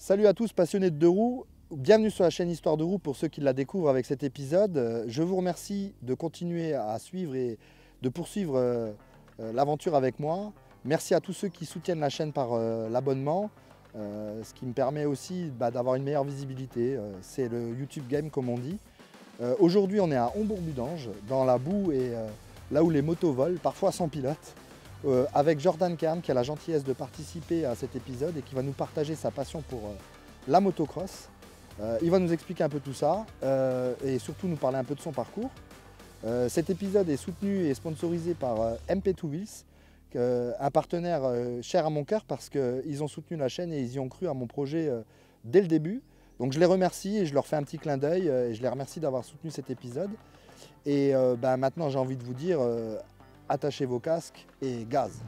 Salut à tous passionnés de deux roues, bienvenue sur la chaîne Histoire de roue pour ceux qui la découvrent avec cet épisode. Je vous remercie de continuer à suivre et de poursuivre l'aventure avec moi. Merci à tous ceux qui soutiennent la chaîne par l'abonnement, ce qui me permet aussi d'avoir une meilleure visibilité. C'est le YouTube Game comme on dit. Aujourd'hui on est à Hombourg-Budange, dans la boue et là où les motos volent, parfois sans pilote. Avec Jordan Kern qui a la gentillesse de participer à cet épisode et qui va nous partager sa passion pour la motocross. Il va nous expliquer un peu tout ça et surtout nous parler un peu de son parcours. Cet épisode est soutenu et sponsorisé par MP2 Wheels, un partenaire cher à mon cœur parce qu'ils ont soutenu la chaîne et ils y ont cru à mon projet dès le début. Donc je les remercie et je leur fais un petit clin d'œil et je les remercie d'avoir soutenu cet épisode. Et maintenant j'ai envie de vous dire attachez vos casques et gaz.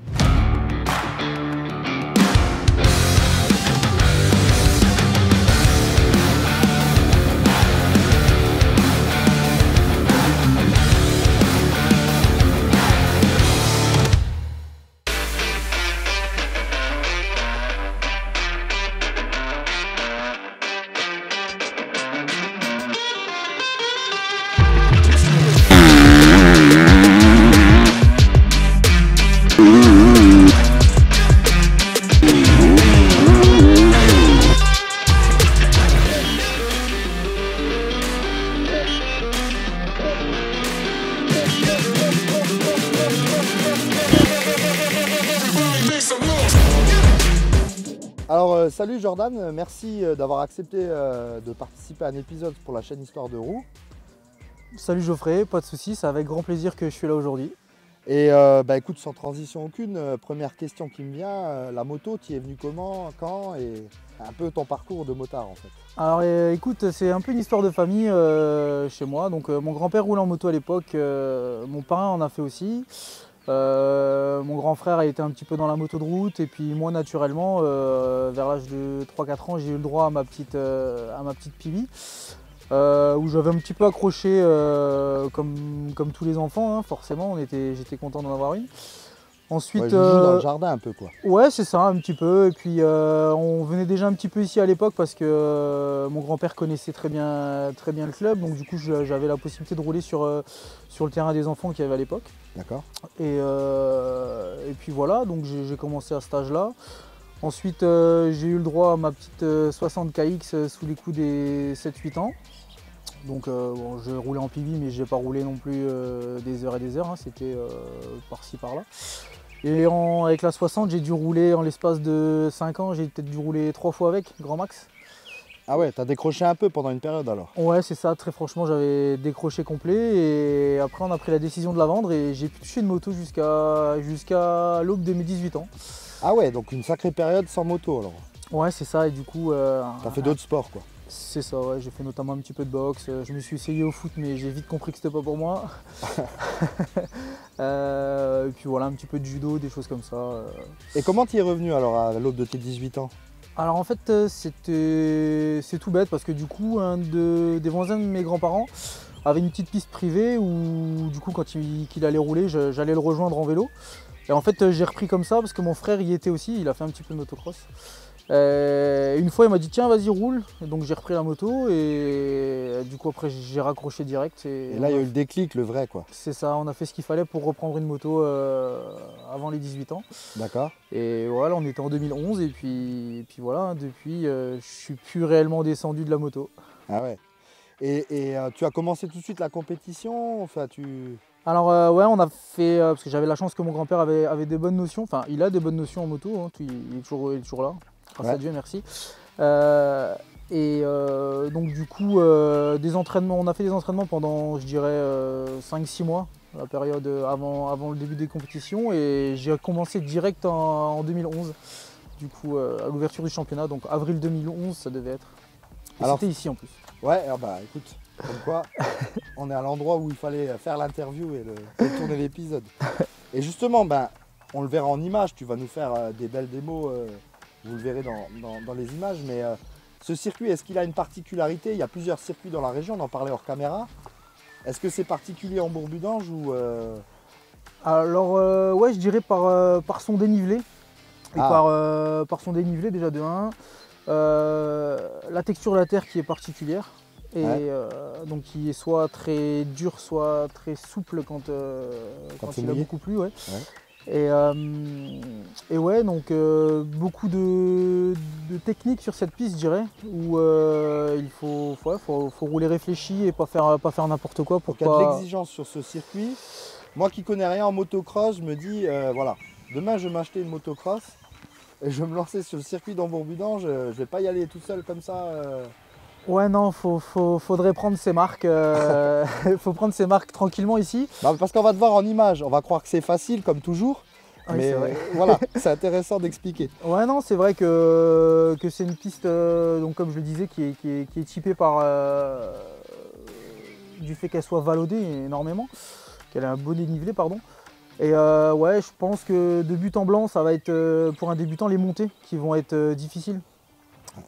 Alors salut Jordan, merci d'avoir accepté de participer à un épisode pour la chaîne Histoire de roue. Salut Geoffrey, pas de soucis, c'est avec grand plaisir que je suis là aujourd'hui. Et écoute, sans transition aucune, première question qui me vient, la moto, tu y es venu comment, quand et un peu ton parcours de motard en fait. Alors écoute, c'est un peu une histoire de famille chez moi. Donc mon grand-père roulait en moto à l'époque, mon parrain en a fait aussi. Mon grand frère a été un petit peu dans la moto de route et puis moi naturellement vers l'âge de 3-4 ans j'ai eu le droit à ma petite Pibi où j'avais un petit peu accroché comme tous les enfants hein, forcément, j'étais content d'en avoir une. Ensuite, ouais, dans le jardin un peu quoi. Ouais c'est ça un petit peu et puis on venait déjà un petit peu ici à l'époque parce que mon grand-père connaissait très bien le club, donc du coup j'avais la possibilité de rouler sur le terrain des enfants qu'il y avait à l'époque. D'accord. Et puis voilà, donc j'ai commencé à cet âge-là. Ensuite, j'ai eu le droit à ma petite 60 KX sous les coups des 7-8 ans. Donc bon, je roulais en PV, mais je n'ai pas roulé non plus des heures et des heures, hein, c'était par-ci par-là. Et avec la 60, j'ai dû rouler en l'espace de 5 ans, j'ai peut-être dû rouler 3 fois avec, grand max. Ah ouais, t'as décroché un peu pendant une période alors? Ouais c'est ça, très franchement j'avais décroché complet et après on a pris la décision de la vendre et j'ai pu toucher une moto jusqu'à l'aube de mes 18 ans. Ah ouais, donc une sacrée période sans moto alors? Ouais c'est ça et du coup... t'as fait d'autres sports quoi? C'est ça, ouais, j'ai fait notamment un petit peu de boxe, je me suis essayé au foot mais j'ai vite compris que c'était pas pour moi. Et puis voilà, un petit peu de judo, des choses comme ça. Et comment t'y es revenu alors à l'aube de tes 18 ans? Alors en fait c'est tout bête parce que du coup un des voisins de mes grands-parents avait une petite piste privée où du coup quand il allait rouler j'allais le rejoindre en vélo. Et en fait j'ai repris comme ça parce que mon frère y était aussi, il a fait un petit peu de motocross. Une fois il m'a dit tiens vas-y roule, et donc j'ai repris la moto et du coup après j'ai raccroché direct. Et là il y a eu le déclic, le vrai quoi. C'est ça, on a fait ce qu'il fallait pour reprendre une moto avant les 18 ans. D'accord. Et voilà, on était en 2011 et puis voilà, depuis je suis plus réellement descendu de la moto. Ah ouais. Et tu as commencé tout de suite la compétition, enfin Alors ouais, on a fait, parce que j'avais la chance que mon grand-père avait des bonnes notions, enfin il a des bonnes notions en moto, hein, il est toujours là, grâce à Dieu, merci. Donc du coup, des entraînements, on a fait des entraînements pendant, je dirais, 5-6 mois, la période avant le début des compétitions, et j'ai commencé direct en 2011, du coup, à l'ouverture du championnat, donc avril 2011 ça devait être. Et c'était ici en plus. Ouais, bah écoute, comme quoi, on est à l'endroit où il fallait faire l'interview et tourner l'épisode. Et justement, on le verra en images, tu vas nous faire des belles démos, vous le verrez dans les images, mais ce circuit, est-ce qu'il a une particularité? Il y a plusieurs circuits dans la région, on en parlait hors caméra. Est-ce que c'est particulier en Hombourg-Budange ou Alors ouais, je dirais par son dénivelé. Et par son dénivelé déjà de 1. La texture de la terre qui est particulière et Ouais. donc qui est soit très dur, soit très souple quand c'est il a mouillé. beaucoup plu. Ouais. Ouais. Et ouais, donc beaucoup de techniques sur cette piste, je dirais, où il faut rouler réfléchi et pas faire n'importe quoi pour Donc il y a de pas. l'exigence sur ce circuit. Moi qui connais rien en motocross, je me dis, voilà, demain je vais m'acheter une motocross et je vais me lancer sur le circuit d'Hambourg-Budange. Je vais pas y aller tout seul comme ça. Ouais, non, faudrait prendre ses marques. Faut prendre ses marques tranquillement ici. Bah, parce qu'on va te voir en image, on va croire que c'est facile comme toujours. Oui, c'est vrai. Mais voilà, c'est intéressant d'expliquer. Ouais, non, c'est vrai que c'est une piste, donc comme je le disais, qui est typée par du fait qu'elle soit vallonnée énormément, qu'elle a un beau dénivelé, pardon. Et ouais, je pense que de but en blanc, ça va être pour un débutant les montées qui vont être difficiles.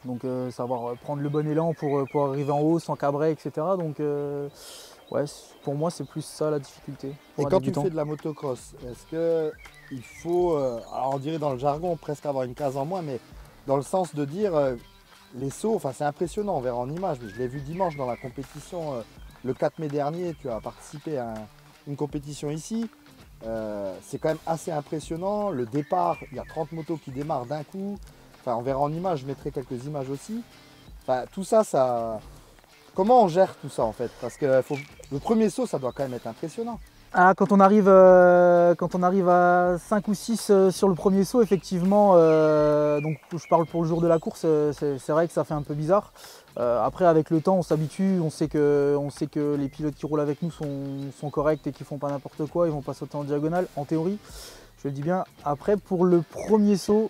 Donc savoir prendre le bon élan pour arriver en haut sans cabrer, etc. Donc ouais, pour moi, c'est plus ça la difficulté Et pour un quand tu débutant. fais de la motocross, est-ce que il faut, alors on dirait dans le jargon presque avoir une case en moins, mais dans le sens de dire les sauts, enfin c'est impressionnant, on verra en image, mais je l'ai vu dimanche dans la compétition, le 4 mai dernier, tu as participé à une compétition ici. C'est quand même assez impressionnant. Le départ, il y a 30 motos qui démarrent d'un coup. Enfin, on verra en image, je mettrai quelques images aussi. Enfin, tout ça, comment on gère tout ça en fait? Parce que le premier saut, ça doit quand même être impressionnant. Ah, quand on arrive à 5 ou 6 sur le premier saut, effectivement, donc je parle pour le jour de la course, c'est vrai que ça fait un peu bizarre. Après, avec le temps, on s'habitue, on sait que les pilotes qui roulent avec nous sont corrects et qui font pas n'importe quoi, ils vont pas sauter en diagonale, en théorie, je le dis bien. Après, pour le premier saut,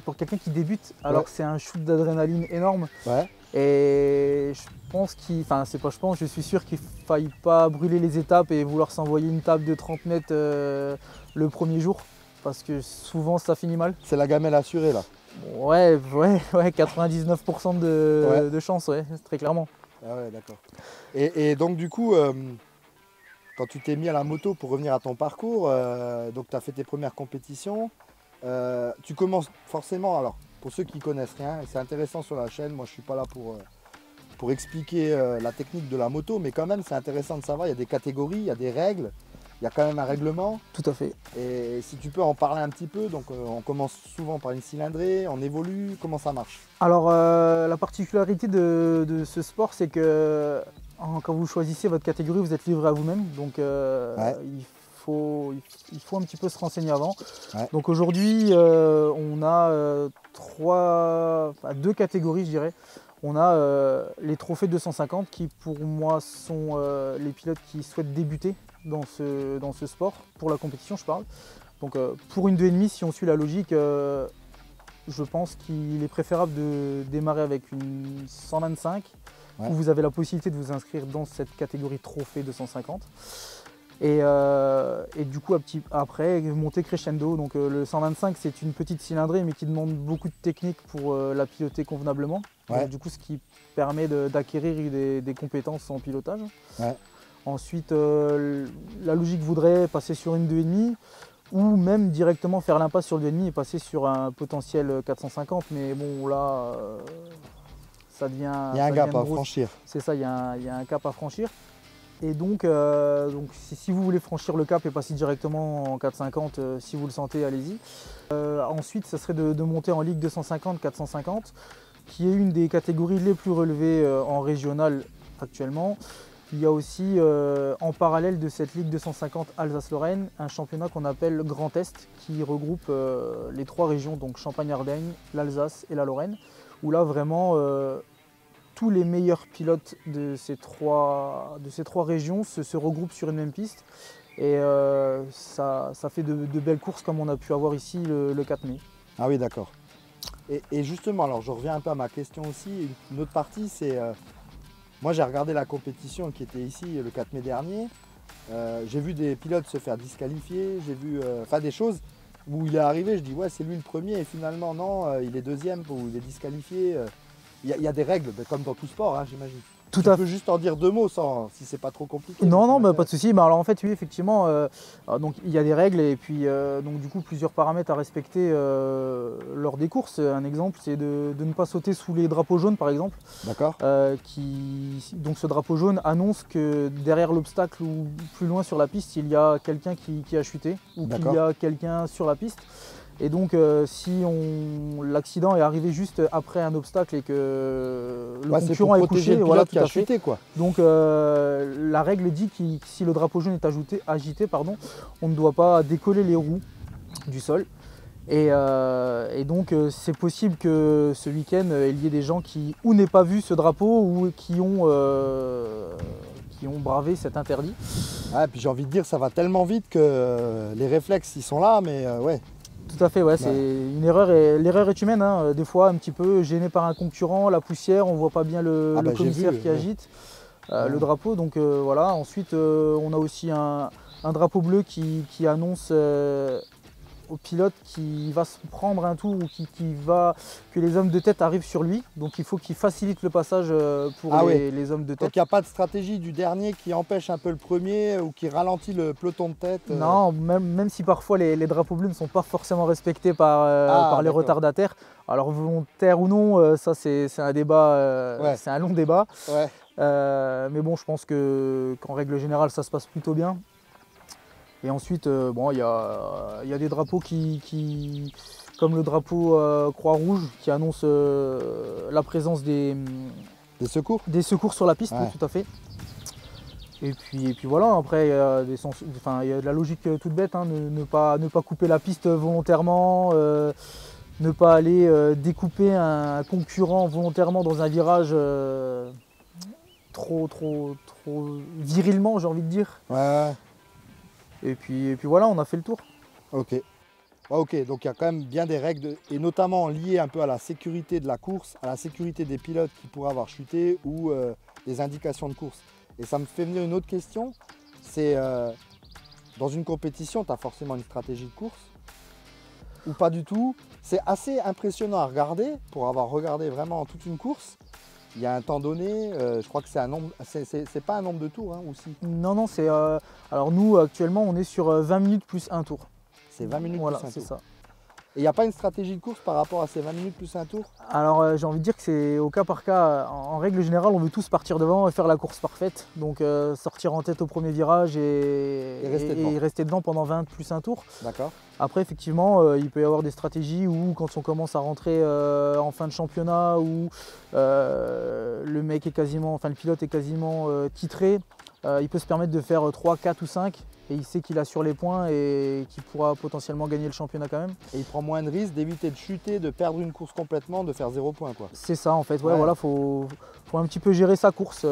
pour quelqu'un qui débute, alors Ouais. que c'est un shoot d'adrénaline énorme, Ouais. et je pense je suis sûr qu'il ne faille pas brûler les étapes et vouloir s'envoyer une table de 30 mètres le premier jour, parce que souvent ça finit mal. C'est la gamelle assurée là. Ouais, 99% Ouais. de chance, ouais, très clairement. Ah ouais, d'accord. Et donc du coup, quand tu t'es mis à la moto pour revenir à ton parcours, donc tu as fait tes premières compétitions, tu commences forcément, alors pour ceux qui connaissent rien, et c'est intéressant sur la chaîne, moi je suis pas là pour expliquer la technique de la moto, mais quand même c'est intéressant de savoir, il y a des catégories, il y a des règles, il y a quand même un règlement. Tout à fait. Et si tu peux en parler un petit peu, donc on commence souvent par une cylindrée, on évolue, comment ça marche? Alors la particularité de ce sport, c'est que quand vous choisissez votre catégorie, vous êtes livré à vous-même. Donc Ouais. il faut un petit peu se renseigner avant. Ouais. Donc aujourd'hui, on a deux catégories, je dirais. On a les trophées 250 qui pour moi sont les pilotes qui souhaitent débuter dans ce sport, pour la compétition je parle. Donc pour une 2,5, si on suit la logique, je pense qu'il est préférable de démarrer avec une 125, Ouais. où vous avez la possibilité de vous inscrire dans cette catégorie trophée 250. Et du coup, après, monter crescendo. Donc le 125, c'est une petite cylindrée, mais qui demande beaucoup de technique pour la piloter convenablement. Ouais. Donc, du coup, ce qui permet d'acquérir des compétences en pilotage. Ouais. Ensuite, la logique voudrait passer sur une 2,5 ou même directement faire l'impasse sur le 2,5 et passer sur un potentiel 450. Mais bon, là, ça devient. Il y a un gap à franchir. C'est ça, il y a un cap à franchir. Et donc si vous voulez franchir le cap et passer directement en 450, si vous le sentez, allez-y. Ensuite, ça serait de monter en Ligue 250-450, qui est une des catégories les plus relevées en régional actuellement. Il y a aussi en parallèle de cette Ligue 250 Alsace-Lorraine, un championnat qu'on appelle Grand Est, qui regroupe les trois régions, donc Champagne-Ardenne, l'Alsace et la Lorraine, où là vraiment tous les meilleurs pilotes de ces trois régions se regroupent sur une même piste. Et ça fait de belles courses comme on a pu avoir ici le 4 mai. Ah oui, d'accord. Et justement, alors je reviens un peu à ma question aussi. Une autre partie, c'est... moi j'ai regardé la compétition qui était ici le 4 mai dernier. J'ai vu des pilotes se faire disqualifier, j'ai vu des choses où il est arrivé, je dis ouais c'est lui le premier et finalement non, il est deuxième ou il est disqualifié. Il y a des règles, comme dans tout sport, hein, j'imagine. Tout Tu à peux juste en dire 2 mots si c'est pas trop compliqué. Non, non, ça bah, pas de m'intéresse. souci. Bah, alors en fait, oui, effectivement, donc il y a des règles et puis donc du coup plusieurs paramètres à respecter lors des courses. Un exemple, c'est de ne pas sauter sous les drapeaux jaunes, par exemple. D'accord. Donc ce drapeau jaune annonce que derrière l'obstacle ou plus loin sur la piste, il y a quelqu'un qui a chuté ou qu'il D'accord. y a quelqu'un sur la piste. Et donc si l'accident est arrivé juste après un obstacle et que le Ouais, c'est concurrent pour est protéger couché, le voilà, pilote tout qui a à fait. chuté, quoi. Donc la règle dit que si le drapeau jaune est agité, on ne doit pas décoller les roues du sol. Et donc c'est possible que ce week-end il y ait des gens qui ou n'aient pas vu ce drapeau ou qui ont bravé cet interdit. Ouais, puis j'ai envie de dire, ça va tellement vite que les réflexes, ils sont là, mais ouais. Tout à fait, ouais, c'est une erreur et l'erreur est humaine, hein. Des fois un petit peu gêné par un concurrent, la poussière, on voit pas bien le Ah bah, j'ai commissaire vu, qui ouais. agite Ouais. le drapeau. Donc voilà. Ensuite on a aussi un drapeau bleu qui annonce au pilote qui va se prendre un tour ou que les hommes de tête arrivent sur lui. Donc il faut qu'il facilite le passage pour Ah les hommes de Donc tête. il n'y a pas de stratégie du dernier qui empêche un peu le premier ou qui ralentit le peloton de tête. Non, même si parfois les drapeaux bleus ne sont pas forcément respectés par les d'accord. retardataires. Alors volontaire ou non, ça c'est un débat, Ouais. c'est un long débat. Ouais. Mais bon, je pense qu'en règle générale, ça se passe plutôt bien. Et ensuite, bon, il y a des drapeaux comme le drapeau Croix-Rouge, qui annonce la présence Des secours. des secours sur la piste, Ouais. oui, tout à fait. Et puis voilà, après, il y a il y a de la logique toute bête, hein, ne pas couper la piste volontairement, ne pas aller découper un concurrent volontairement dans un virage trop virilement, j'ai envie de dire. Ouais. Et puis voilà, on a fait le tour. Ok. Ouais, ok, donc il y a quand même bien des règles, et notamment liées un peu à la sécurité de la course, à la sécurité des pilotes qui pourraient avoir chuté ou des indications de course. Et ça me fait venir une autre question, c'est dans une compétition, tu as forcément une stratégie de course ou pas du tout. C'est assez impressionnant à regarder, pour avoir regardé vraiment toute une course. Il y a un temps donné, je crois que c'est un nombre, c'est pas un nombre de tours, hein, ou si? Non, c'est... alors nous, actuellement, on est sur 20 minutes plus un tour. C'est 20 minutes Voilà, plus un c'est tour. ça. Et il n'y a pas une stratégie de course par rapport à ces 20 minutes plus un tour? Alors j'ai envie de dire que c'est au cas par cas. En règle générale, on veut tous partir devant et faire la course parfaite. Donc sortir en tête au premier virage et rester dedans pendant 20 plus un tour. D'accord. Après, effectivement, il peut y avoir des stratégies où quand on commence à rentrer en fin de championnat, où le pilote est quasiment titré, il peut se permettre de faire 3, 4 ou 5. Et il sait qu'il a sur les points et qu'il pourra potentiellement gagner le championnat quand même. Et il prend moins de risques d'éviter de chuter, de perdre une course complètement, de faire 0 point, quoi. C'est ça en fait, ouais. Voilà, faut un petit peu gérer sa course.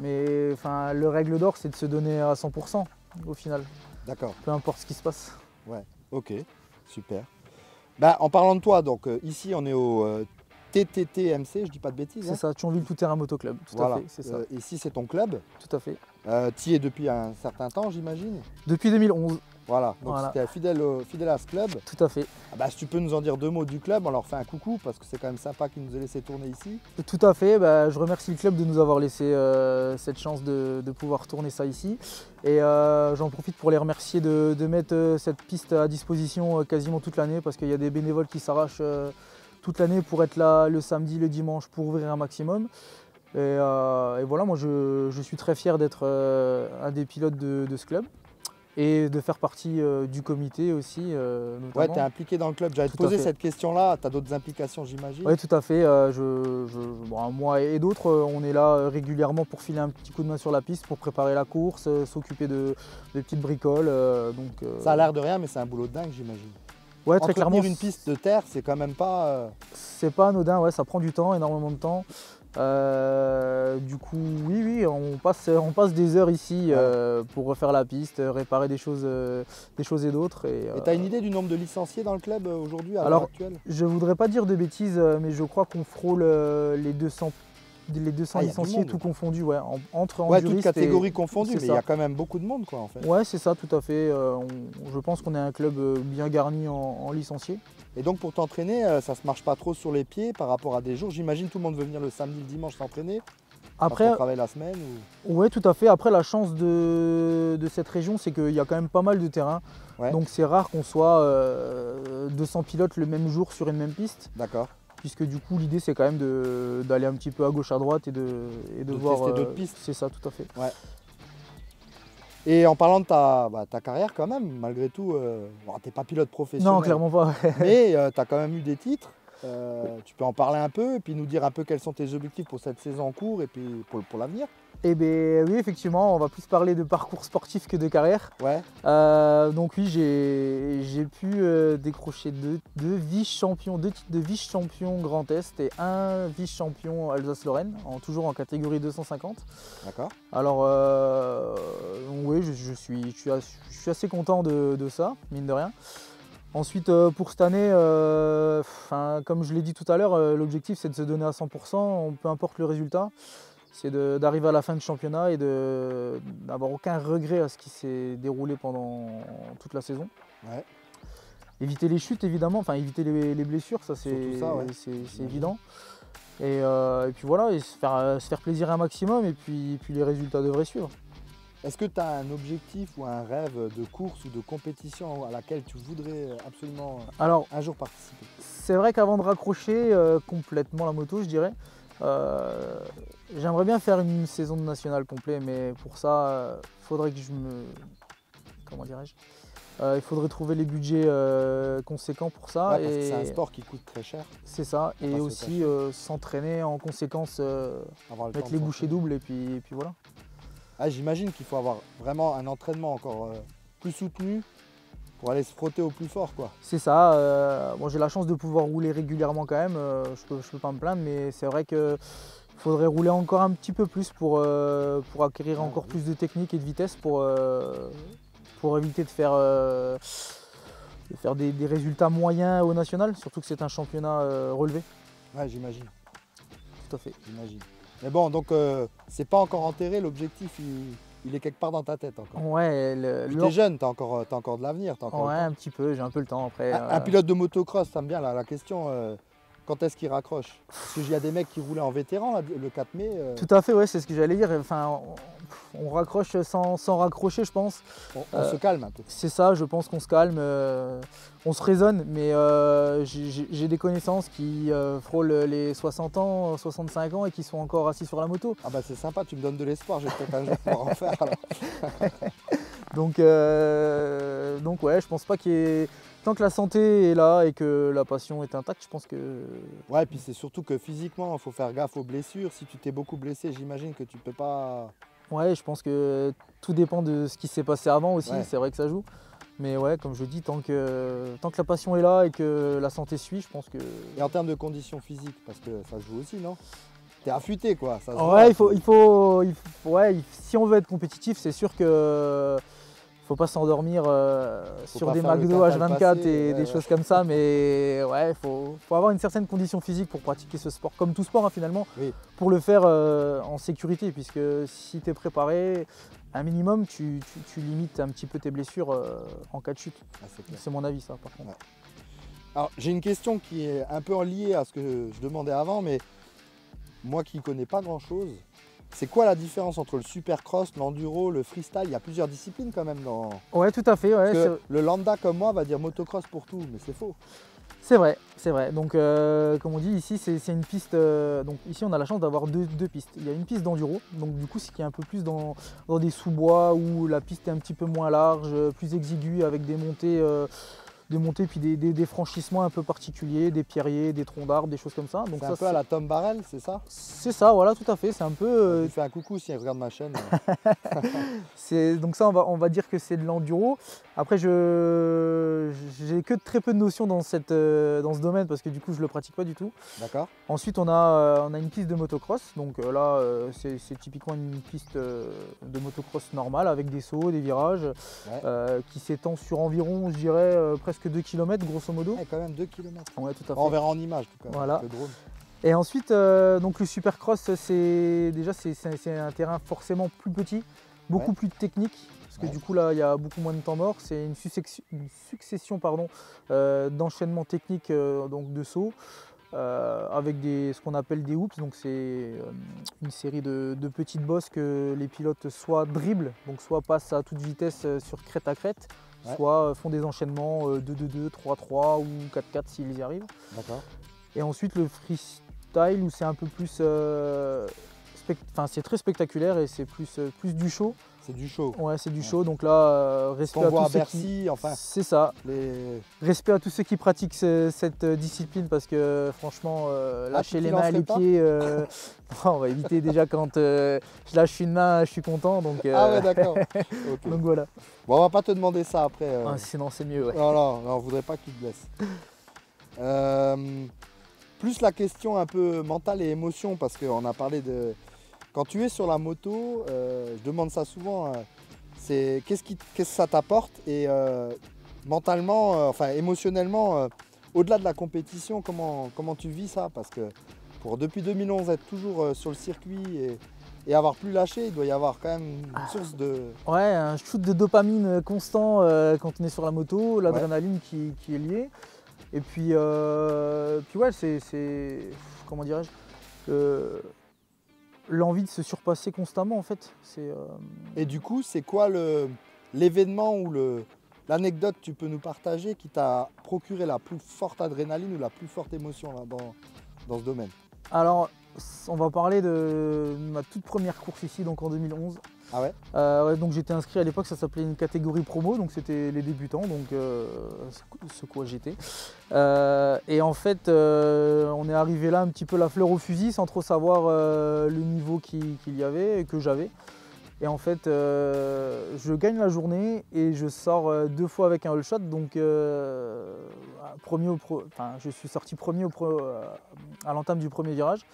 Mais enfin, le règle d'or, c'est de se donner à 100% au final, D'accord. peu importe ce qui se passe. Ouais. Ok. Super. Bah, en parlant de toi, donc ici on est au TTTMC, je dis pas de bêtises. C'est Hein. ça, Thionville Tout Terrain Motoclub, tout Voilà. à fait, c'est ça. Ici c'est ton club. Tout à fait. Tu y es depuis un certain temps, j'imagine. Depuis 2011, Voilà. Donc Voilà. c'était fidèle à ce club. tout à fait. Ah bah, si tu peux nous en dire 2 mots du club, on leur fait un coucou parce que c'est quand même sympa qu'ils nous aient laissé tourner ici. Tout à fait, bah, je remercie le club de nous avoir laissé cette chance de pouvoir tourner ça ici. Et j'en profite pour les remercier de mettre cette piste à disposition quasiment toute l'année parce qu'il y a des bénévoles qui s'arrachent toute l'année pour être là le samedi, le dimanche pour ouvrir un maximum. Et voilà, moi je suis très fier d'être un des pilotes de ce club et de faire partie du comité aussi. Notamment. Ouais, tu es impliqué dans le club. J'allais te Tout à poser fait. cette question-là. Tu as d'autres implications, j'imagine? Oui, tout à fait. Bon, moi et d'autres, on est là régulièrement pour filer un petit coup de main sur la piste, pour préparer la course, s'occuper de petites bricoles. Ça a l'air de rien, mais c'est un boulot de dingue, j'imagine. Ouais, très Entretenir clairement. une piste de terre, c'est quand même pas... C'est pas anodin, ouais, ça prend du temps, énormément de temps. Du coup, oui, on passe des heures ici pour refaire la piste, réparer des choses et d'autres. Et tu as une idée du nombre de licenciés dans le club aujourd'hui, à l'heure Alors, actuelle? je voudrais pas dire de bêtises, mais je crois qu'on frôle les 200 Ah, y a du licenciés, monde. tout confondu, ouais, entre Ouais, enduristes toutes catégories confondues, c'est mais il y a ça. quand même beaucoup de monde, quoi, en fait. Ouais, c'est ça, tout à fait. Je pense qu'on est un club bien garni en licenciés. Et donc, pour t'entraîner, ça se marche pas trop sur les pieds par rapport à des jours. J'imagine tout le monde veut venir le samedi, le dimanche s'entraîner. Après, on travaille la semaine ou... ouais, tout à fait. Après, la chance de cette région, c'est qu'il y a quand même pas mal de terrain. Ouais. Donc c'est rare qu'on soit 200 pilotes le même jour sur une même piste. D'accord. Puisque du coup, l'idée, c'est quand même d'aller un petit peu à gauche, à droite et de voir... tester d'autres pistes. C'est ça, tout à fait. Ouais. Et en parlant de ta carrière quand même, malgré tout, bon, t'es pas pilote professionnel. Non, clairement pas. Mais tu as quand même eu des titres. Tu peux en parler un peu et puis nous dire un peu quels sont tes objectifs pour cette saison en cours et puis pour l'avenir. Eh bien oui, effectivement, on va plus parler de parcours sportif que de carrière. Ouais. Donc oui, j'ai pu décrocher deux vice-champions, 2 titres de vice-champion Grand Est et un vice-champion Alsace-Lorraine, toujours en catégorie 250. D'accord. Alors oui, je suis assez content de ça, mine de rien. Ensuite, pour cette année, comme je l'ai dit tout à l'heure, l'objectif c'est de se donner à 100%, peu importe le résultat. C'est d'arriver à la fin du championnat et d'avoir aucun regret à ce qui s'est déroulé pendant toute la saison. Ouais. Éviter les chutes évidemment, enfin éviter les blessures, ça c'est évident. Et puis voilà, et se faire plaisir un maximum et puis les résultats devraient suivre. Est-ce que tu as un objectif ou un rêve de course ou de compétition à laquelle tu voudrais absolument un jour participer? C'est vrai qu'avant de raccrocher complètement la moto, je dirais, j'aimerais bien faire une saison de nationale complet, mais pour ça, faudrait que comment dirais-je, il faudrait trouver les budgets conséquents pour ça. Ouais, parce que c'est un sport qui coûte très cher. C'est ça, et aussi s'entraîner en conséquence, mettre les bouchées doubles et puis voilà. Ah, j'imagine qu'il faut avoir vraiment un entraînement encore plus soutenu pour aller se frotter au plus fort, quoi. C'est ça. Bon, j'ai la chance de pouvoir rouler régulièrement quand même. Je peux pas me plaindre, mais c'est vrai qu'il faudrait rouler encore un petit peu plus pour acquérir encore plus de technique et de vitesse pour éviter de faire des résultats moyens au national, surtout que c'est un championnat relevé. Ouais, j'imagine. Tout à fait. J'imagine. Mais bon, donc c'est pas encore enterré, l'objectif il est quelque part dans ta tête encore. Ouais, tu es jeune, tu as encore de l'avenir. Ouais, un petit peu, j'ai un peu le temps après. Un pilote de motocross, ça me vient la question, quand est-ce qu'il raccroche? Parce qu'il y a des mecs qui roulaient en vétéran le 4 mai. Tout à fait, ouais, c'est ce que j'allais dire. Enfin, on raccroche sans raccrocher, je pense. On se calme un peu. C'est ça, je pense qu'on se calme, on se raisonne, mais j'ai des connaissances qui frôlent les 60 ans, 65 ans et qui sont encore assis sur la moto. Ah bah c'est sympa, tu me donnes de l'espoir, j'ai peut-être un jour pouvoir en faire alors. Donc ouais, je pense pas qu'il y ait... Tant que la santé est là et que la passion est intacte, je pense que... Ouais, et puis c'est surtout que physiquement, il faut faire gaffe aux blessures. Si tu t'es beaucoup blessé, j'imagine que tu peux pas... Ouais, je pense que tout dépend de ce qui s'est passé avant aussi, ouais. C'est vrai que ça joue. Mais ouais, comme je dis, tant que la passion est là et que la santé suit, je pense que... Et en termes de conditions physiques, parce que ça se joue aussi, non? T'es affûté quoi, ça se Ouais, voit, ouais, si on veut être compétitif, c'est sûr que... Faut pas s'endormir sur des McDo H24 et des choses comme ça, mais ouais, faut avoir une certaine condition physique pour pratiquer ce sport, comme tout sport finalement, oui. Pour le faire en sécurité, puisque si tu es préparé, un minimum, tu limites un petit peu tes blessures en cas de chute. Ah, c'est mon avis ça par contre. Ouais. Alors j'ai une question qui est un peu liée à ce que je demandais avant, mais moi qui ne connais pas grand chose, c'est quoi la différence entre le supercross, l'enduro, le freestyle? Il y a plusieurs disciplines quand même dans... Ouais, tout à fait. Ouais, le lambda comme moi va dire motocross pour tout, mais c'est faux. C'est vrai, c'est vrai. Donc comme on dit ici, c'est une piste... donc ici on a la chance d'avoir deux pistes. Il y a une piste d'enduro, donc du coup ce qui est un peu plus dans des sous-bois où la piste est un petit peu moins large, plus exiguë avec des montées puis des franchissements un peu particuliers, des pierriers, des troncs d'arbres, des choses comme ça. C'est un peu à la Tom Barrel, c'est ça? C'est ça, voilà, tout à fait. C'est un peu... Je lui fais un coucou si elle regarde ma chaîne. Donc ça, on va dire que c'est de l'enduro. Après, j'ai que très peu de notions dans ce domaine parce que du coup, je le pratique pas du tout. D'accord. Ensuite, on a une piste de motocross. Donc là, c'est typiquement une piste de motocross normale avec des sauts, des virages, qui s'étend sur environ, je dirais, presque 2 km grosso modo. Ouais, quand même 2 km. Ouais, tout à fait. On verra en image, en tout cas, voilà. le drone. Et ensuite, donc le supercross, c'est un terrain forcément plus petit, beaucoup plus technique, parce que du coup là, il y a beaucoup moins de temps mort. C'est une succession d'enchaînements techniques, donc de sauts. avec ce qu'on appelle des hoops. Donc c'est une série de petites bosses que les pilotes soit dribblent, donc soit passent à toute vitesse sur crête à crête, soit font des enchaînements 2-2-2, 3-3 ou 4-4 s'ils y arrivent. D'accord. Et ensuite le freestyle où c'est un peu plus... c'est très spectaculaire et c'est plus du show. C'est du show. Ouais, c'est du show. Donc là, respect à tous ceux qui... enfin. C'est ça. Les... Respect à tous ceux qui pratiquent cette discipline parce que franchement, lâcher les mains et les pieds, on va éviter déjà quand je lâche une main, je suis content. Donc, Ah ouais, d'accord. Okay. Donc voilà. Bon, on va pas te demander ça après. Ah, sinon c'est mieux. Ouais. Non, on voudrait pas que tu te blesses. Plus la question un peu mentale et émotion parce qu'on a parlé de... Quand tu es sur la moto, je demande ça souvent, c'est qu'est-ce que ça t'apporte et mentalement, enfin émotionnellement, au-delà de la compétition, comment tu vis ça? Parce que depuis 2011 être toujours sur le circuit et avoir plus lâché, il doit y avoir quand même une source de... Ouais, un shoot de dopamine constant quand on est sur la moto, l'adrénaline qui est liée. Et puis ouais, c'est comment dirais-je, l'envie de se surpasser constamment en fait. Et du coup, c'est quoi l'événement ou l'anecdote que tu peux nous partager qui t'a procuré la plus forte adrénaline ou la plus forte émotion là, dans ce domaine? Alors, on va parler de ma toute première course ici, donc en 2011. Ah ouais? Ouais, donc j'étais inscrit à l'époque, ça s'appelait une catégorie promo, donc c'était les débutants, donc ce quoi j'étais. Et en fait, on est arrivé là un petit peu la fleur au fusil, sans trop savoir le niveau qu'il y avait et que j'avais. Et en fait, je gagne la journée et je sors 2 fois avec un all shot, donc je suis sorti premier à l'entame du premier virage.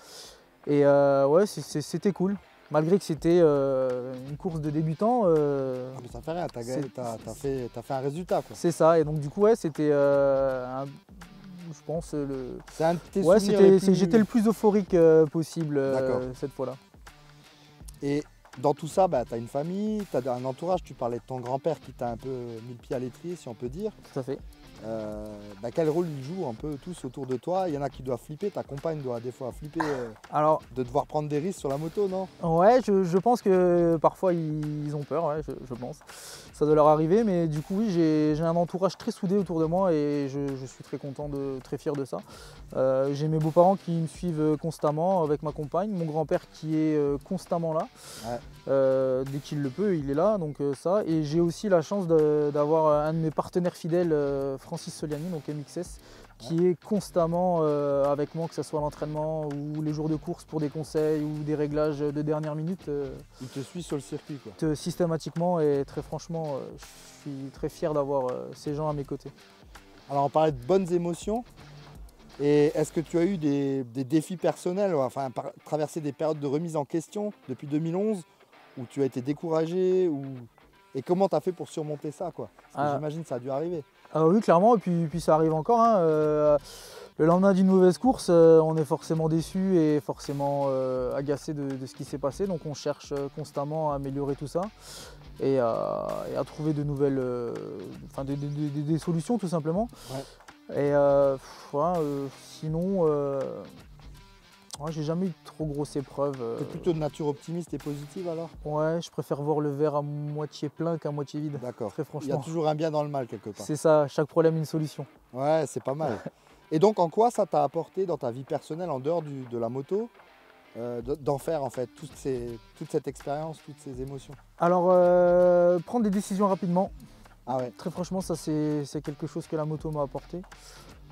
Et ouais, c'était cool. Malgré que c'était une course de débutants. Ah mais ça fait rien, t'as fait un résultat quoi. C'est ça, et donc du coup ouais, c'était je pense c'est un de tes ouais, souvenirs j'étais le plus euphorique possible cette fois-là. Et dans tout ça, tu as une famille, tu as un entourage, tu parlais de ton grand-père qui t'a un peu mis le pied à l'étrier si on peut dire. Tout à fait. Quel rôle ils jouent un peu tous autour de toi? Il y en a qui doivent flipper, ta compagne doit des fois flipper de devoir prendre des risques sur la moto, non? Ouais, je pense que parfois ils ont peur, ouais, je pense. Ça doit leur arriver, mais du coup oui, j'ai un entourage très soudé autour de moi et je suis très content, très fier de ça. J'ai mes beaux-parents qui me suivent constamment avec ma compagne, mon grand-père qui est constamment là. Ouais. Dès qu'il le peut, il est là, donc ça. Et j'ai aussi la chance d'avoir un de mes partenaires fidèles, Francis Soliani, donc MXS, qui est constamment avec moi, que ce soit à l'entraînement ou les jours de course pour des conseils ou des réglages de dernière minute. Il te suit sur le circuit quoi. Systématiquement, et très franchement, je suis très fier d'avoir ces gens à mes côtés. Alors on parlait de bonnes émotions. Et est-ce que tu as eu des défis personnels, enfin traverser des périodes de remise en question depuis 2011 où tu as été découragé et comment tu as fait pour surmonter ça quoi? Parce que j'imagine que ça a dû arriver. Oui, clairement, et puis ça arrive encore. Hein. Le lendemain d'une mauvaise course, on est forcément déçu et forcément agacé de ce qui s'est passé. Donc on cherche constamment à améliorer tout ça et à trouver de nouvelles, des solutions tout simplement. Ouais. Et sinon, j'ai jamais eu de trop grosses épreuves. T'es plutôt de nature optimiste et positive alors? Ouais, je préfère voir le verre à moitié plein qu'à moitié vide. D'accord. Très franchement. Il y a toujours un bien dans le mal quelque part. C'est ça, chaque problème une solution. Ouais, c'est pas mal. Et donc en quoi ça t'a apporté dans ta vie personnelle, en dehors de la moto, d'en faire en fait toute cette expérience, toutes ces émotions? Alors, prendre des décisions rapidement. Ah ouais. Très franchement, ça c'est quelque chose que la moto m'a apporté.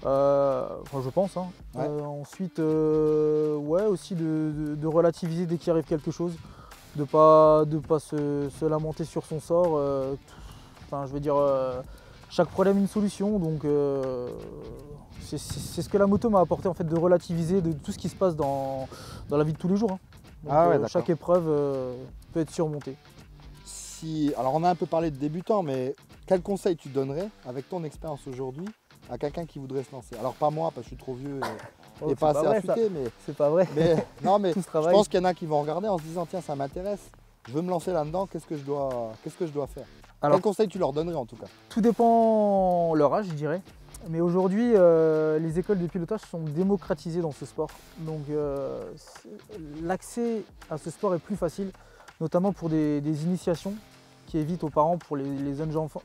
Je pense. Hein. Ouais. Ensuite, ouais, aussi de relativiser dès qu'il arrive quelque chose, de pas se lamenter sur son sort. Je veux dire, chaque problème une solution. Donc, c'est ce que la moto m'a apporté en fait, de relativiser de tout ce qui se passe dans la vie de tous les jours. Hein. Donc, chaque épreuve peut être surmontée. Alors, on a un peu parlé de débutants, mais quel conseil tu donnerais avec ton expérience aujourd'hui à quelqu'un qui voudrait se lancer? Alors pas moi parce que je suis trop vieux et pas assez affûté, mais c'est pas vrai. Mais non, mais je pense qu'il y en a qui vont regarder en se disant tiens, ça m'intéresse, je veux me lancer là-dedans, qu'est-ce que je dois faire? Alors, quel conseil tu leur donnerais en tout cas? Tout dépend leur âge, je dirais. Mais aujourd'hui, les écoles de pilotage sont démocratisées dans ce sport. Donc l'accès à ce sport est plus facile, notamment pour des initiations qui évitent aux parents, pour les jeunes enfants,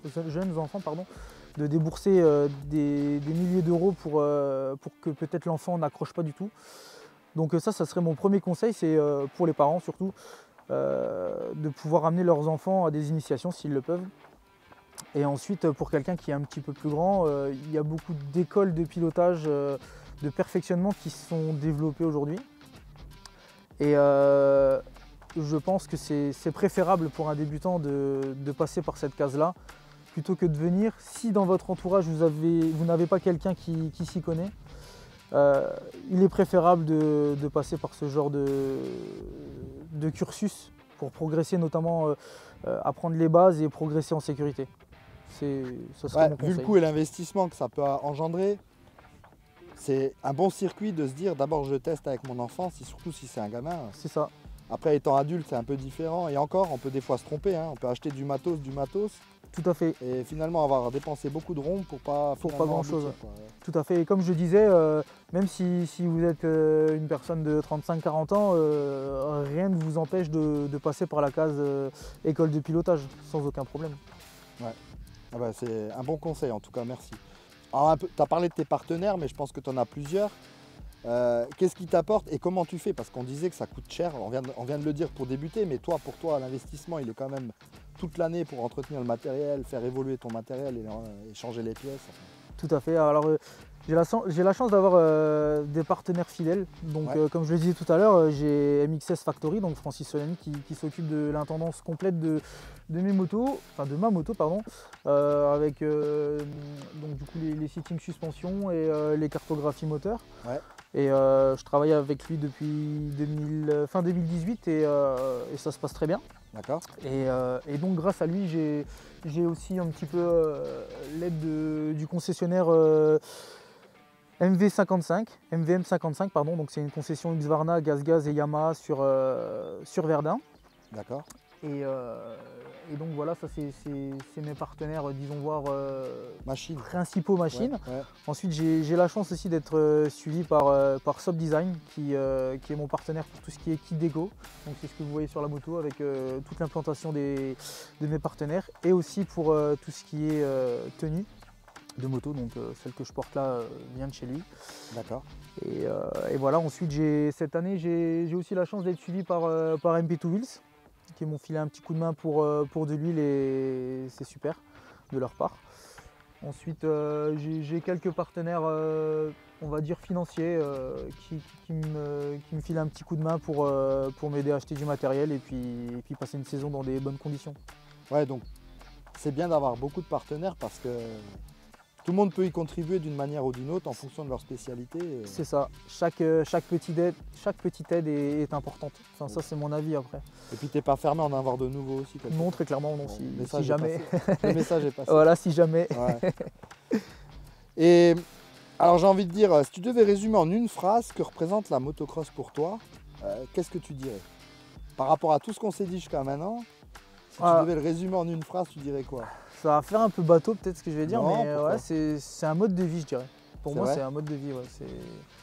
de débourser des milliers d'euros pour que peut-être l'enfant n'accroche pas du tout. Donc ça serait mon premier conseil, c'est pour les parents surtout, de pouvoir amener leurs enfants à des initiations s'ils le peuvent. Et ensuite, pour quelqu'un qui est un petit peu plus grand, il y a beaucoup d'écoles de pilotage, de perfectionnement qui sont développées aujourd'hui. Et je pense que c'est préférable pour un débutant de passer par cette case-là, plutôt que de venir, si dans votre entourage vous n'avez pas quelqu'un qui s'y connaît, il est préférable de passer par ce genre de cursus pour progresser, notamment apprendre les bases et progresser en sécurité. Ce serait mon conseil. Vu le coût et l'investissement que ça peut engendrer, c'est un bon circuit de se dire d'abord je teste avec mon enfant, surtout si c'est un gamin. C'est ça. Après étant adulte c'est un peu différent et encore on peut des fois se tromper, hein. On peut acheter du matos. Tout à fait. Et finalement avoir dépensé beaucoup de ronds pour pas grand chose. Tout à fait. Et comme je disais, même si vous êtes une personne de 35-40 ans, rien ne vous empêche de passer par la case école de pilotage sans aucun problème. Ouais. Ah bah, c'est un bon conseil en tout cas, merci. Tu as parlé de tes partenaires, mais je pense que tu en as plusieurs. Qu'est-ce qui t'apporte et comment tu fais? Parce qu'on disait que ça coûte cher, on vient de le dire pour débuter, mais pour toi l'investissement il est quand même toute l'année pour entretenir le matériel, faire évoluer ton matériel et changer les pièces. Tout à fait. Alors j'ai la chance d'avoir des partenaires fidèles. Donc comme je le disais tout à l'heure, j'ai MXS Factory, donc Francis Solani qui s'occupe de l'intendance complète de mes motos, enfin de ma moto pardon, avec donc du coup les settings suspension et les cartographies moteurs. Ouais. Et je travaille avec lui depuis fin 2018 et ça se passe très bien. D'accord. Et donc grâce à lui, j'ai aussi un petit peu l'aide du concessionnaire MVM55 pardon. Donc c'est une concession Husqvarna, Gaz et Yamaha sur Verdun. D'accord. Et donc voilà, ça c'est mes partenaires, disons voir, principaux machines. Ouais. Ensuite j'ai la chance aussi d'être suivi par Sob Design qui est mon partenaire pour tout ce qui est kit déco. Donc c'est ce que vous voyez sur la moto avec toute l'implantation de mes partenaires et aussi pour tout ce qui est tenue de moto, donc celle que je porte là vient de chez lui. D'accord. Et voilà, ensuite cette année j'ai aussi la chance d'être suivi par MP2 Wheels qui m'ont filé un petit coup de main pour de l'huile et c'est super de leur part. Ensuite j'ai quelques partenaires on va dire financiers qui me filent un petit coup de main pour m'aider à acheter du matériel et puis passer une saison dans des bonnes conditions. Ouais, donc c'est bien d'avoir beaucoup de partenaires parce que tout le monde peut y contribuer d'une manière ou d'une autre en fonction de leur spécialité. C'est ça, chaque petite aide est importante. Enfin, ça c'est mon avis après. Et puis t'es pas fermé à en avoir de nouveaux aussi? Non, très clairement, non, si jamais. Le message est passé. Voilà, si jamais. Ouais. Et alors j'ai envie de dire, si tu devais résumer en une phrase ce que représente la motocross pour toi, qu'est-ce que tu dirais? Par rapport à tout ce qu'on s'est dit jusqu'à maintenant, si tu devais le résumer en une phrase, tu dirais quoi? Ça va faire un peu bateau peut-être ce que je vais dire, non, mais ouais, c'est un mode de vie je dirais. Pour moi c'est un mode de vie. Ouais,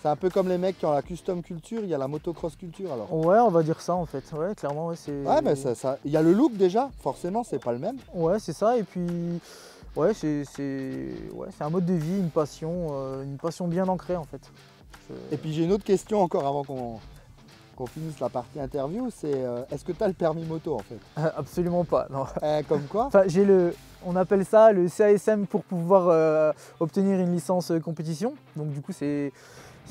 c'est un peu comme les mecs qui ont la custom culture, il y a la motocross culture alors. Ouais, on va dire ça en fait, ouais, clairement. Ouais, mais il y a le look déjà, forcément c'est pas le même. Ouais, c'est ça, et puis ouais, c'est un mode de vie, une passion bien ancrée en fait. Et puis j'ai une autre question encore avant qu'on finisse la partie interview, c'est est-ce que tu as le permis moto en fait? Absolument pas, non. Comme quoi? Enfin, on appelle ça le CASM pour pouvoir obtenir une licence compétition. Donc du coup c'est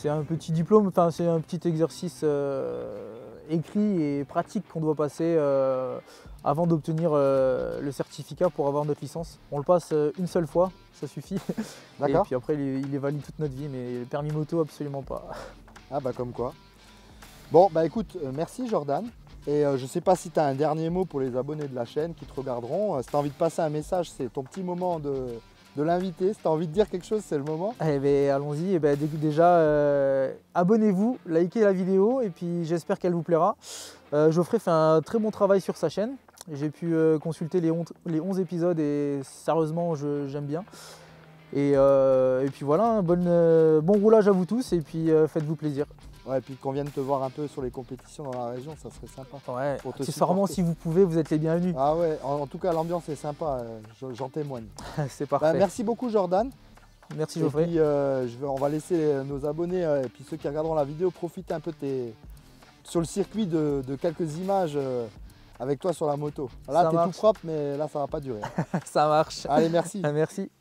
un petit diplôme, enfin c'est un petit exercice écrit et pratique qu'on doit passer avant d'obtenir le certificat pour avoir notre licence. On le passe une seule fois, ça suffit. D'accord. Et puis après il est valide toute notre vie, mais le permis moto absolument pas. Ah bah comme quoi. Bon bah écoute, merci Jordan. Et je sais pas si tu as un dernier mot pour les abonnés de la chaîne qui te regarderont. Si tu as envie de passer un message, c'est ton petit moment de l'inviter. Si tu as envie de dire quelque chose, c'est le moment. Eh bien allons-y. Eh ben, déjà, abonnez-vous, likez la vidéo et puis j'espère qu'elle vous plaira. Geoffrey fait un très bon travail sur sa chaîne. J'ai pu consulter les 11 épisodes et sérieusement, j'aime bien. Et puis voilà, bon roulage à vous tous et puis faites-vous plaisir. Ouais, et puis qu'on vienne te voir un peu sur les compétitions dans la région, ça serait sympa. Ouais, Pour te accessoirement, supporter. si vous pouvez, vous êtes les bienvenus. Ah ouais, en tout cas l'ambiance est sympa, j'en témoigne. C'est parfait. Merci beaucoup Jordan. Merci Et Geoffrey. puis on va laisser nos abonnés et puis ceux qui regarderont la vidéo profiter un peu sur le circuit de quelques images avec toi sur la moto. Là Ça t'es tout marche. propre mais là ça va pas durer. Ça marche. Allez, merci. Merci.